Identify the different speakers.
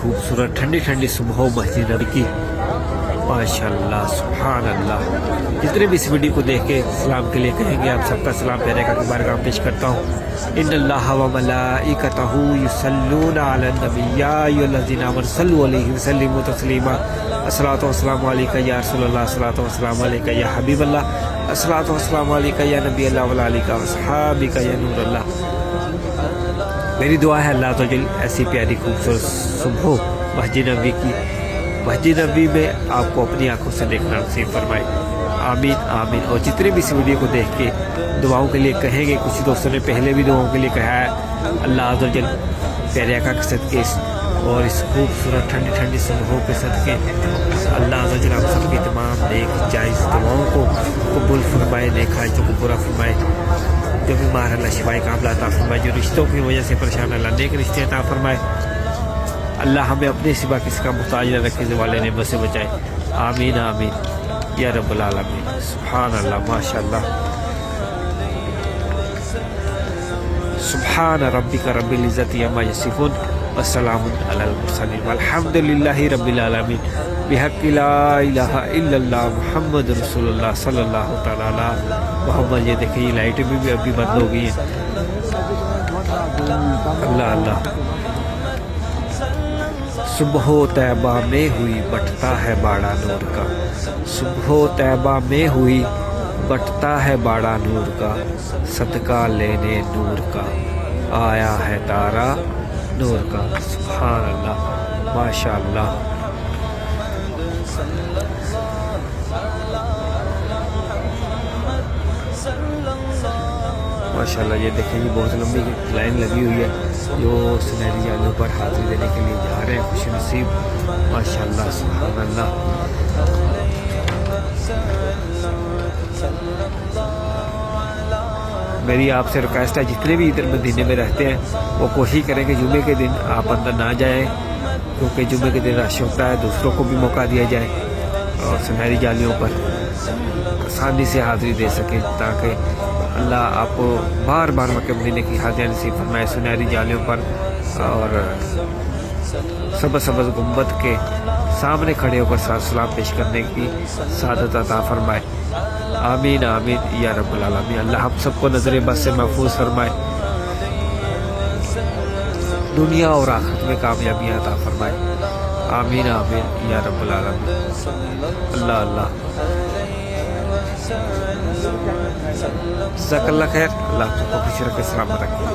Speaker 1: خوبصورت ٹھنڈی ٹھنڈی صبح مسجد نبی کی ماشاءاللہ سبحان اللہ. جتنے بھی اس ویڈیو کو دیکھ کے سلام کے لیے کہیں گے آپ سب کا سلام پیارے کا بارگاہ میں پیش کرتا ہوں. ان اللہ و ملائکتہ یصلون علی النبی یا ایھا الذین آمنوا صلوا علیہ وسلموا تسلیما. الصلاۃ والسلام علیک یا رسول اللہ، الصلاۃ والسلام علیک یا حبیب اللہ، الصلاۃ والسلام علیک یا نبی اللہ وعلی آلہ واصحابہ یا نور اللہ. میری دعا ہے اللہ تعالی ایسی پیاری خوبصورت صبح مسجد نبی کی، مسجد نبی میں آپ کو اپنی آنکھوں سے دیکھنا نصیب فرمائے. آمین آمین. اور جتنے بھی اس ویڈیو کو دیکھ کے دعاؤں کے لیے کہیں گے، کچھ دوستوں نے پہلے بھی دعاؤں کے لیے کہا ہے، اللہ عز و جل پیارے آقا کے صدقے اور اس خوبصورت ٹھنڈی ٹھنڈی صبحوں کے صدقے اللہ عز و جل ہم سب کی تمام نیک جائز دعاؤں کو قبول فرمائے، نیک حاجتوں کو پورا فرمائے. جو بیمار اللہ شفائے کاملہ عطا فرمائے، جو رشتوں کی وجہ سے پریشان اللہ نیک رشتے عطا فرمائے. اللہ ہمیں اپنے سوا کسی کا محتاج نہ رکھے، زوال نعمت سے بچائے. آمین آمین یا رب العالمین. سبحان اللہ ماشاءاللہ. سبحان ربک رب العزت عما یصفون والسلام علی المرسلین والحمد للہ رب العالمین. بحق لا الہ الا اللہ محمد رسول اللہ صلی اللہ تعالی علی محمد. یہ دیکھیں یہ لائٹیں بھی ابھی بند ہو گئی ہیں. اللہ اللہ. صبح طیبہ میں ہوئی بٹتا ہے باڑا نور کا، صبح طیبہ میں ہوئی بٹتا ہے باڑا نور کا، صدقہ لینے نور کا آیا ہے تارا نور کا. سبحان اللہ ماشاء اللہ. ماشاء اللہ. یہ دیکھیں یہ بہت لمبی لائن لگی ہوئی ہے جو سنہری جالوں پر حاضری دینے کے لیے جا رہے ہیں، خوش نصیب. ماشاء اللہ سبحان اللہ. میری آپ سے ریکویسٹ ہے جتنے بھی ادھر مدینے میں رہتے ہیں وہ کوشش کریں کہ جمعے کے دن آپ اندر نہ جائیں، کیونکہ جمعے کے دن رش ہوتا ہے، دوسروں کو بھی موقع دیا جائے اور سنہری جالیوں پر آسانی سے حاضری دے سکیں، تاکہ اللہ آپ کو بار بار مکہ مدینے کی حاضری نصیب فرمائے. سنہری جالیوں پر اور سبز سبز گنبد کے سامنے کھڑے ہو کر سلام سلام پیش کرنے کی سعادت عطا فرمائے. آمین آمین یا رب العالمین. اللہ ہم سب کو نظر بد سے محفوظ فرمائے، دنیا اور آخرت میں کامیابی عطا فرمائے. آمین آمین یا رب العالمین. اللہ اللہ. جزاک اللہ خیر. اللہ آپ کو خوش رکھے، سلامت رکھے.